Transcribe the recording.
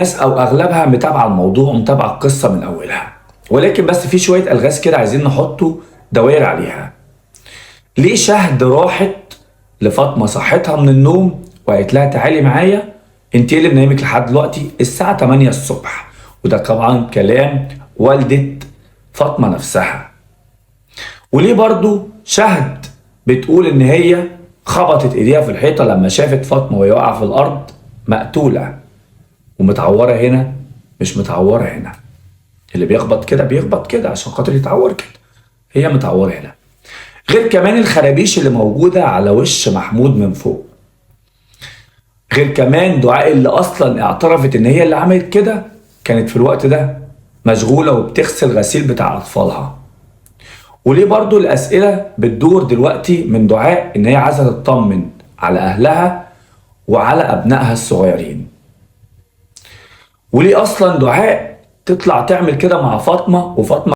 ناس او اغلبها متابعه الموضوع ومتابعه القصه من اولها، ولكن بس في شويه الغاز كده عايزين نحطه دوائر عليها. ليه شهد راحت لفاطمه صحتها من النوم وقالت لها تعالي معايا، انت اللي منامك لحد دلوقتي الساعه 8 الصبح؟ وده طبعا كلام والده فاطمه نفسها. وليه برضو شهد بتقول ان هي خبطت ايديها في الحيطه لما شافت فاطمه وهي واقعه في الارض مقتوله ومتعوره هنا مش متعوره هنا؟ اللي بيخبط كده بيخبط كده عشان خاطر يتعور كده، هي متعوره هنا. غير كمان الخرابيش اللي موجوده على وش محمود من فوق. غير كمان دعاء اللي اصلا اعترفت ان هي اللي عملت كده كانت في الوقت ده مشغوله وبتغسل غسيل بتاع اطفالها. وليه برضو الاسئله بتدور دلوقتي من دعاء ان هي عايزه تطمن على اهلها وعلى ابنائها الصغيرين؟ وليه اصلا دعاء تطلع تعمل كده مع فاطمه وفاطمه